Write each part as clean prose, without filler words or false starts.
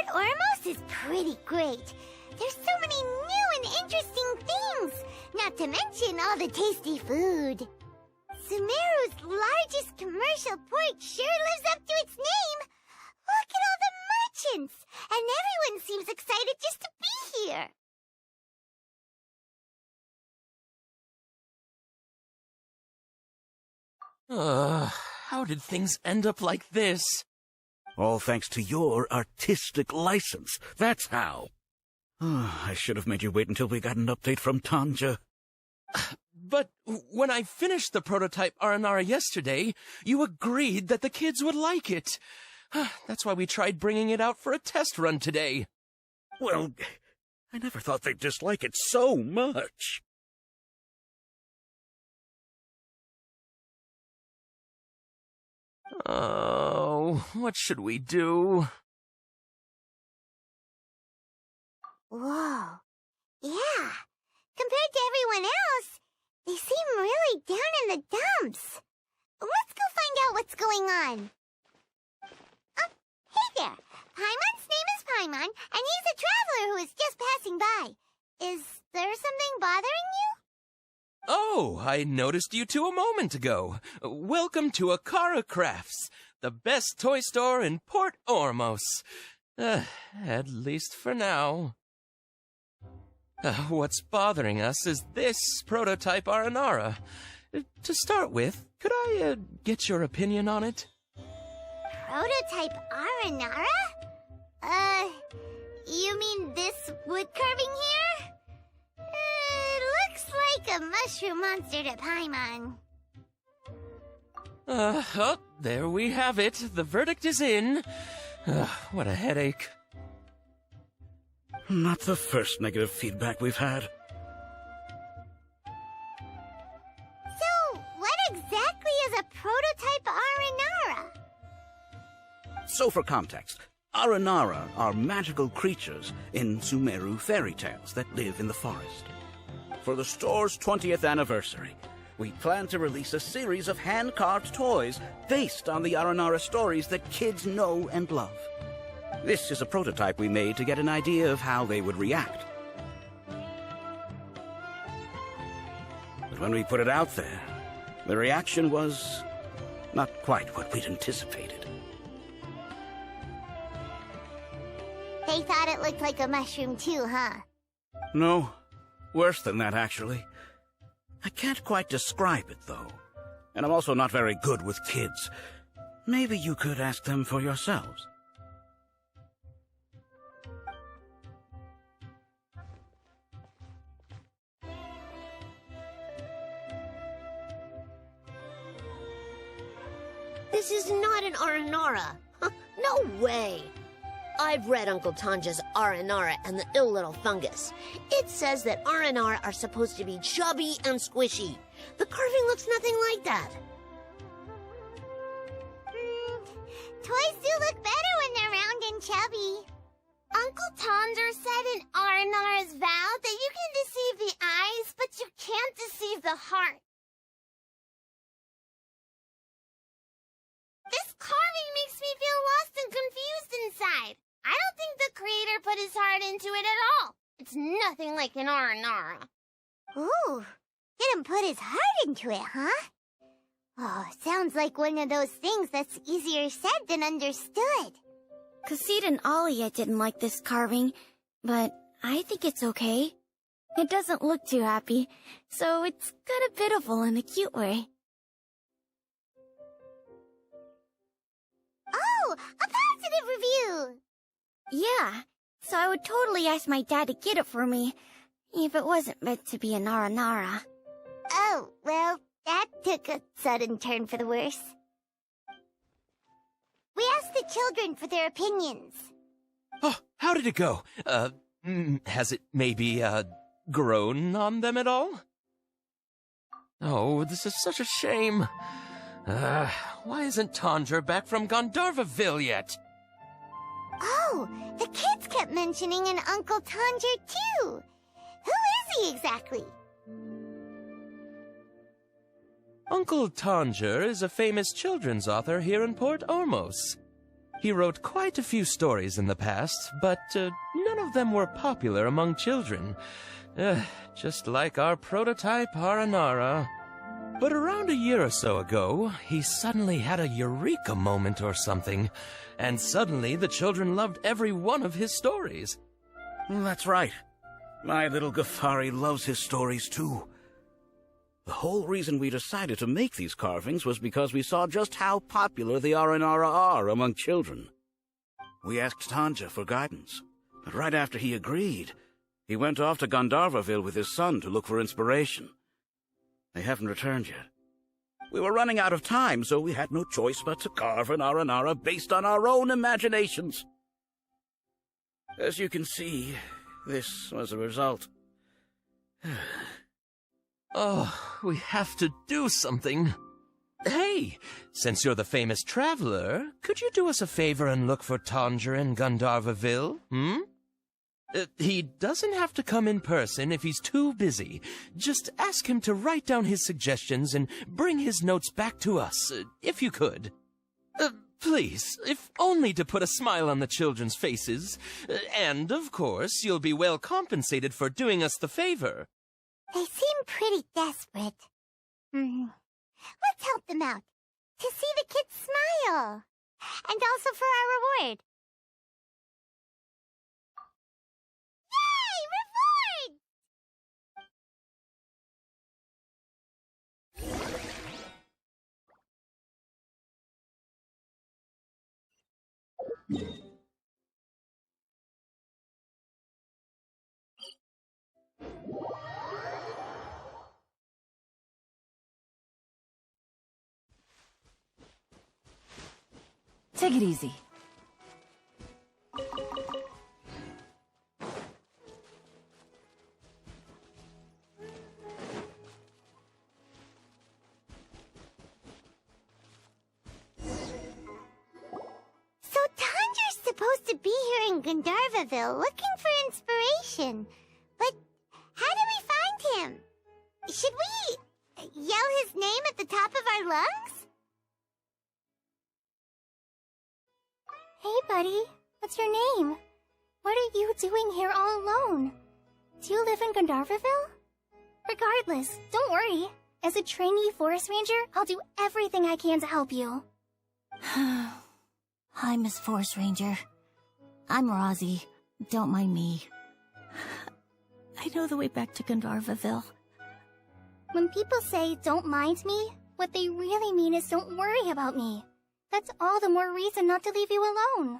Ormos is pretty great. There's so many new and interesting things, not to mention all the tasty food. Sumeru's largest commercial port sure lives up to its name. Look at all the merchants, and everyone seems excited just to be here. How did things end up like this? All thanks to your artistic license, that's how. I should have made you wait until we got an update from Tanja. But when I finished the prototype Aranara yesterday, you agreed that the kids would like it. That's why we tried bringing it out for a test run today. Well, I never thought they'd dislike it so much. Oh, what should we do? Whoa. Yeah. Compared to everyone else, they seem really down in the dumps. Let's go find out what's going on. Oh, hey there. Paimon's name is Paimon, and he's a traveler who is just passing by. Is there something bothering you? Oh, I noticed you two a moment ago. Welcome to Akara Crafts, the best toy store in Port Ormos. At least for now. What's bothering us is this prototype Aranara. To start with, could I get your opinion on it? Prototype Aranara? You mean this wood carving here? It looks like a mushroom monster to Paimon. Oh, there we have it. The verdict is in. What a headache. Not the first negative feedback we've had. So, what exactly is a prototype Aranara? So for context, Aranara are magical creatures in Sumeru fairy tales that live in the forest. For the store's 20th anniversary, we plan to release a series of hand-carved toys based on the Aranara stories that kids know and love. This is a prototype we made to get an idea of how they would react. But when we put it out there, the reaction was not quite what we'd anticipated. They thought it looked like a mushroom too, huh? No, worse than that, actually. I can't quite describe it, though. And I'm also not very good with kids. Maybe you could ask them for yourselves. This is not an Aranara. No way. I've read Uncle Tanja's Aranara and the Ill Little Fungus. It says that Aranara are supposed to be chubby and squishy. The carving looks nothing like that. Toys do look better when they're round and chubby. Uncle Tonder said in Aranara's vow that you can deceive the eyes, but you can't deceive the heart. This carving makes me feel lost and confused inside. I don't think the creator put his heart into it at all. It's nothing like an Aranara. Ooh, didn't put his heart into it, huh? Oh, sounds like one of those things that's easier said than understood. Kassid and Alia didn't like this carving, but I think it's okay. It doesn't look too happy, so it's kind of pitiful in a cute way. Oh, a positive review! Yeah, so I would totally ask my dad to get it for me, if it wasn't meant to be an Aranara. Oh, well, that took a sudden turn for the worse. We asked the children for their opinions. Oh, how did it go? Has it maybe, grown on them at all? Oh, this is such a shame. Why isn't Tanja back from Gandharvaville yet? Oh, the kids kept mentioning an Uncle Tanja, too. Who is he exactly? Uncle Tanja is a famous children's author here in Port Ormos. He wrote quite a few stories in the past, but none of them were popular among children. Just like our prototype Aranara. But around a year or so ago, he suddenly had a eureka moment or something, and suddenly the children loved every one of his stories. That's right. My little Ghaffari loves his stories too. The whole reason we decided to make these carvings was because we saw just how popular the Aranara are among children. We asked Tanja for guidance, but right after he agreed, he went off to Gandharvaville with his son to look for inspiration. They haven't returned yet. We were running out of time, so we had no choice but to carve an Aranara based on our own imaginations. As you can see, this was the result. Oh, we have to do something. Hey, since you're the famous traveler, could you do us a favor and look for Tanja in Gandharvaville, He doesn't have to come in person if he's too busy. Just ask him to write down his suggestions and bring his notes back to us, if you could. Please, if only to put a smile on the children's faces. And, of course, you'll be well compensated for doing us the favor. They seem pretty desperate. Let's help them out. To see the kids smile. And also for our reward. Yay, reward! Take it easy. So Tanja's supposed to be here in Gandharvaville looking for inspiration. But how do we find him? Should we yell his name at the top of our lungs? Hey, buddy. What's your name? What are you doing here all alone? Do you live in Gandharvaville? Regardless, don't worry. As a trainee forest ranger, I'll do everything I can to help you. Hi, Miss Forest Ranger. I'm Rozzy. Don't mind me. I know the way back to Gandharvaville. When people say, don't mind me, what they really mean is don't worry about me. That's all the more reason not to leave you alone.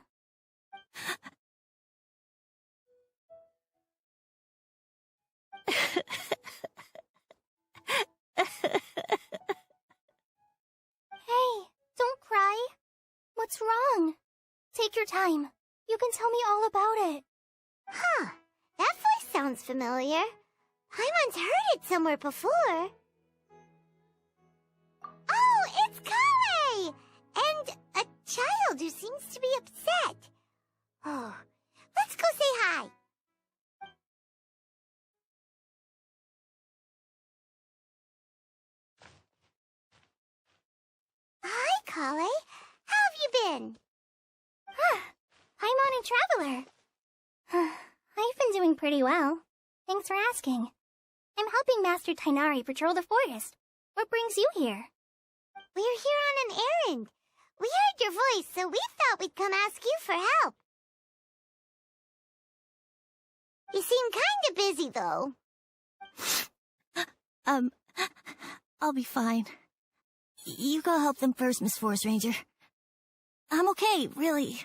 Hey, don't cry. What's wrong? Take your time. You can tell me all about it. Huh. That voice sounds familiar. Paimon's heard it somewhere before. Oh, it's Kale! And a child who seems to be upset. Oh, let's go say hi. Hi, Kale. How have you been? Paimon and Traveler. I've been doing pretty well. Thanks for asking. I'm helping Master Tighnari patrol the forest. What brings you here? We're here on an errand. We heard your voice, so we thought we'd come ask you for help. You seem kinda busy, though. I'll be fine. You go help them first, Miss Forest Ranger. I'm okay, really.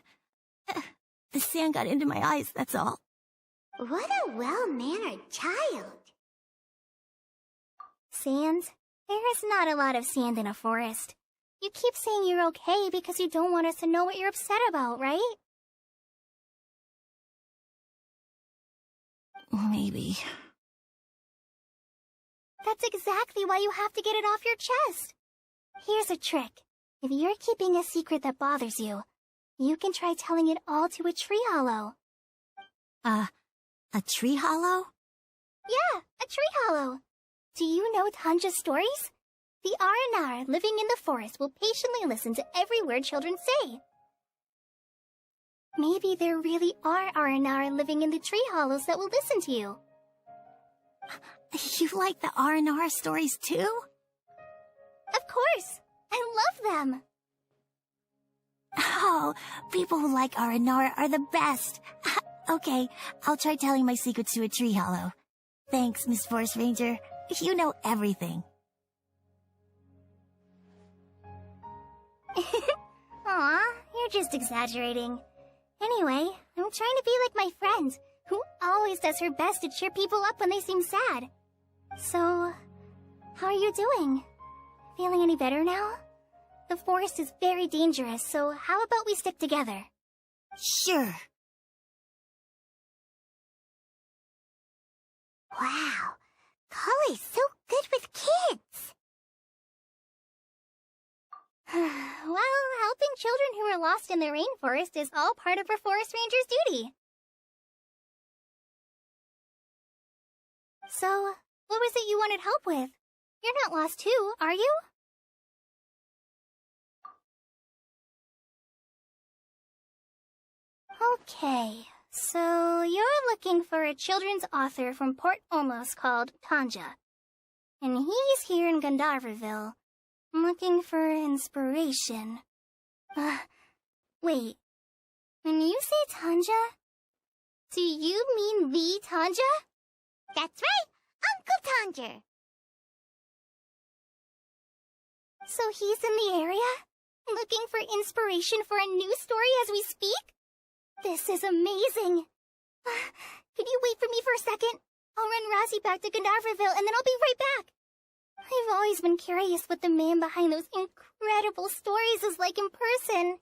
The sand got into my eyes, that's all. What a well-mannered child. Sand? There is not a lot of sand in a forest. You keep saying you're okay because you don't want us to know what you're upset about, right? Maybe. That's exactly why you have to get it off your chest. Here's a trick. If you're keeping a secret that bothers you, you can try telling it all to a tree hollow. A tree hollow? Yeah, a tree hollow. Do you know Tanja's stories? The Aranara living in the forest will patiently listen to every word children say. Maybe there really are Aranara living in the tree hollows that will listen to you. You like the Aranara stories too? Of course! I love them! Oh, people who like Aranara are the best. Okay, I'll try telling my secrets to a tree hollow. Thanks, Miss Forest Ranger. You know everything. Aw, you're just exaggerating. Anyway, I'm trying to be like my friend, who always does her best to cheer people up when they seem sad. So, how are you doing? Feeling any better now? The forest is very dangerous, so how about we stick together? Sure. Wow, Collie's so good with kids. Well, helping children who are lost in the rainforest is all part of a forest ranger's duty. So, what was it you wanted help with? You're not lost too, are you? Okay, so you're looking for a children's author from Port Ormos called Tanja. And he's here in Gandharvaville, looking for inspiration. Wait. When you say Tanja, do you mean the Tanja? That's right, Uncle Tanger. So he's in the area, looking for inspiration for a new story as we speak? This is amazing. Can you wait for me for a second? I'll run Razzie back to Gandharvaville and then I'll be right back. I've always been curious what the man behind those incredible stories is like in person.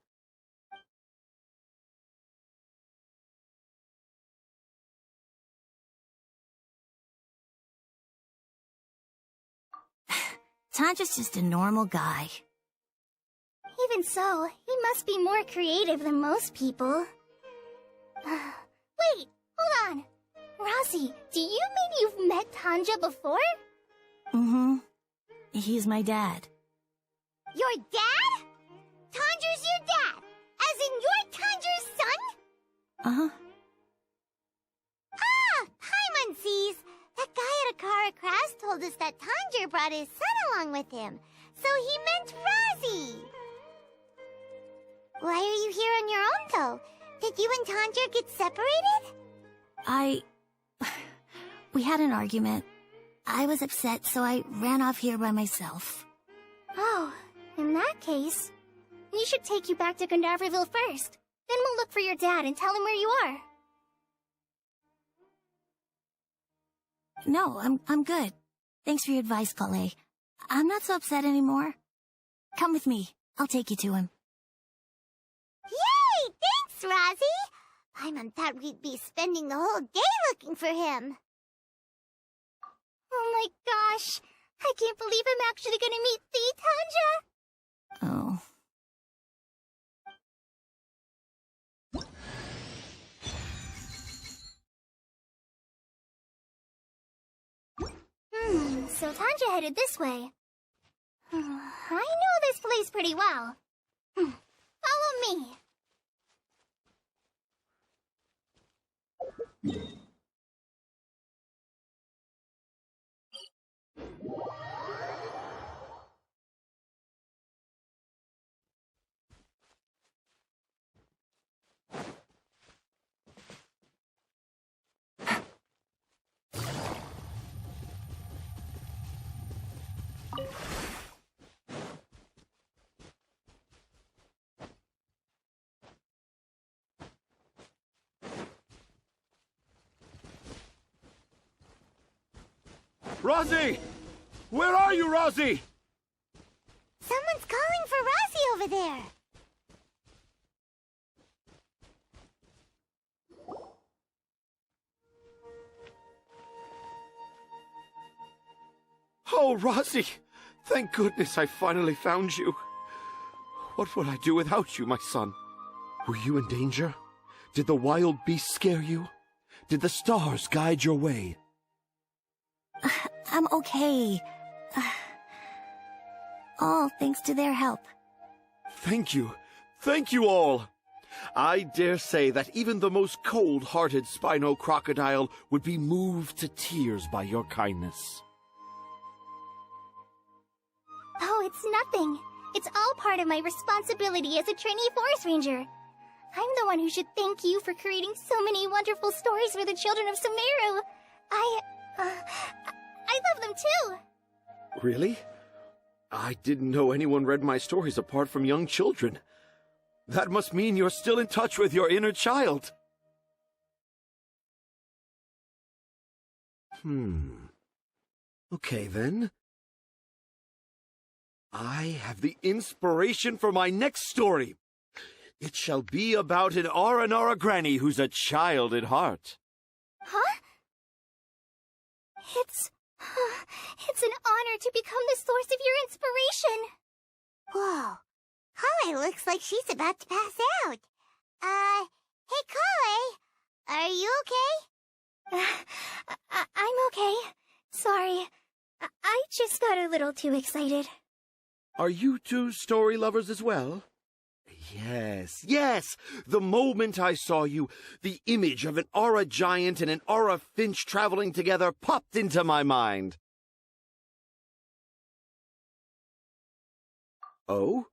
Tanja's just a normal guy. Even so, he must be more creative than most people. Wait, hold on. Razzie, do you mean you've met Tanja before? Mm-hmm. He's my dad. Your dad? Tanger's your dad, as in you're Tanger's son? Uh-huh. Ah, Paimon sees. That guy at Akara Crafts told us that Tanger brought his son along with him, so he meant Razzie. Why are you here on your own, though? Did you and Tanger get separated? We had an argument. I was upset, so I ran off here by myself. Oh, in that case, we should take you back to Gandharvaville first. Then we'll look for your dad and tell him where you are. No, I'm good. Thanks for your advice, Kale. I'm not so upset anymore. Come with me. I'll take you to him. Yay! Thanks, Razzie! Paimon thought we'd be spending the whole day looking for him. Oh my gosh! I can't believe I'm actually gonna meet the Tanja! Oh. So Tanja headed this way. I know this place pretty well. Follow me. Razzie! Where are you, Razzie? Someone's calling for Razzie over there. Oh, Razzie! Thank goodness I finally found you. What would I do without you, my son? Were you in danger? Did the wild beasts scare you? Did the stars guide your way? I'm okay. All thanks to their help. Thank you. Thank you all. I dare say that even the most cold-hearted Spino crocodile would be moved to tears by your kindness. Oh, it's nothing. It's all part of my responsibility as a trainee forest ranger. I'm the one who should thank you for creating so many wonderful stories for the children of Sumeru. I love them too. Really? I didn't know anyone read my stories apart from young children. That must mean you're still in touch with your inner child. Okay, then. I have the inspiration for my next story. It shall be about an Aranara granny who's a child at heart. Huh? It's an honor to become the source of your inspiration. Whoa. Kale looks like she's about to pass out. Hey, Kale, are you okay? I'm okay. Sorry. I just got a little too excited. Are you two story lovers as well? Yes. The moment I saw you, the image of an Aura giant and an Aura finch traveling together popped into my mind. Oh?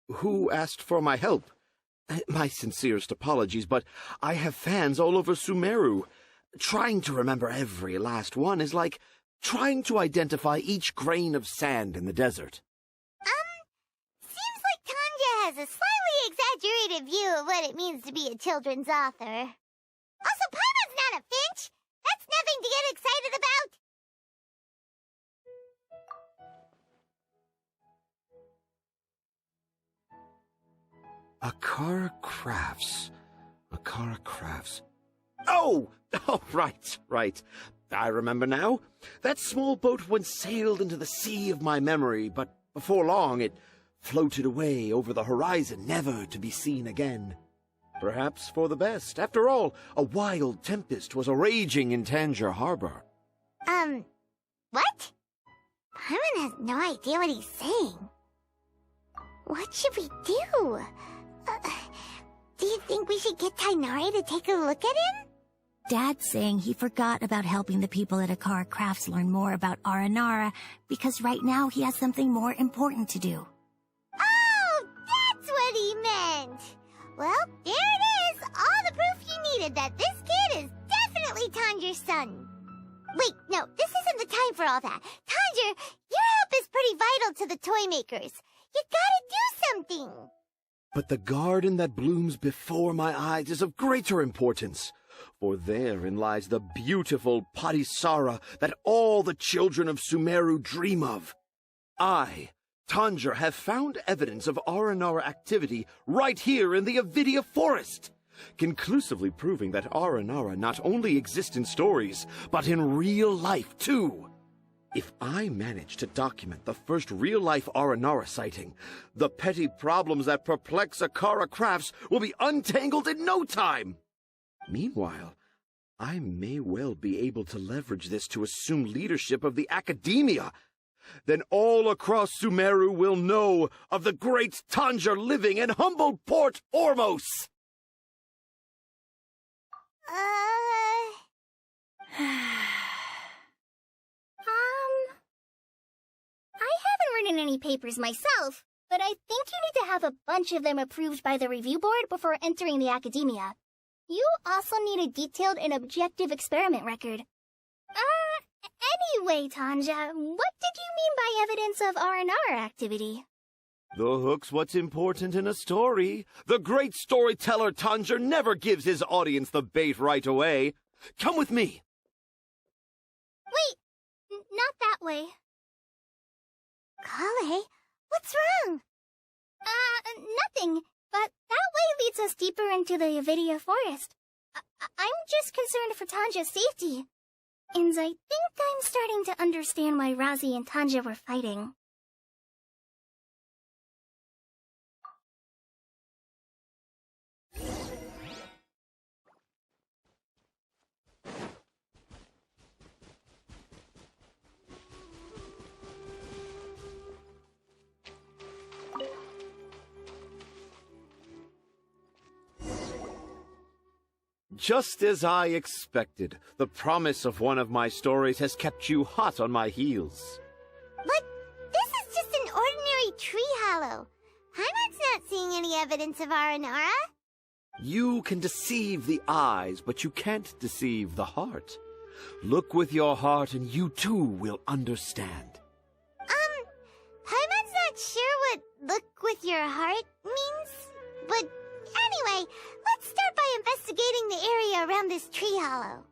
Who asked for my help? My sincerest apologies, but I have fans all over Sumeru. Trying to remember every last one is like trying to identify each grain of sand in the desert. Seems like Tanja has a slightly exaggerated view of what it means to be a children's author. Also, Paimon's not a finch. That's nothing to get excited about. Akara Crafts. Oh, right. I remember now. That small boat once sailed into the sea of my memory, but before long it floated away over the horizon, never to be seen again. Perhaps for the best. After all, a wild tempest was a-raging in Tangier Harbor. What? Paimon has no idea what he's saying. What should we do? Do you think we should get Tainari to take a look at him? Dad's saying he forgot about helping the people at Akara Crafts learn more about Aranara because right now he has something more important to do. Oh, that's what he meant! Well, there it is! All the proof you needed that this kid is definitely Tanjir's son. Wait, no, this isn't the time for all that. Tanjir, your help is pretty vital to the toy makers. You gotta do something! But the garden that blooms before my eyes is of greater importance, for therein lies the beautiful Padisara that all the children of Sumeru dream of. I, Tanjir, have found evidence of Aranara activity right here in the Avidia forest, conclusively proving that Aranara not only exist in stories, but in real life too. If I manage to document the first real-life Aranara sighting, the petty problems that perplex Akara Crafts will be untangled in no time. Meanwhile, I may well be able to leverage this to assume leadership of the academia. Then all across Sumeru will know of the great Tanjir living in humble Port Ormos. I haven't written any papers myself, but I think you need to have a bunch of them approved by the review board before entering the academia. You also need a detailed and objective experiment record. Anyway, Tanja, what did you mean by evidence of Aranara activity? The hook's what's important in a story. The great storyteller Tanjir never gives his audience the bait right away. Come with me. Wait, not that way. Kale, what's wrong? Nothing, but that way leads us deeper into the Avidia forest. I'm just concerned for Tanja's safety. And I think I'm starting to understand why Razi and Tanja were fighting. Just as I expected, the promise of one of my stories has kept you hot on my heels. But this is just an ordinary tree hollow. Paimon's not seeing any evidence of Aranara. You can deceive the eyes, but you can't deceive the heart. Look with your heart and you too will understand. Paimon's not sure what look with your heart means. But anyway, let's start by investigating the area around this tree hollow.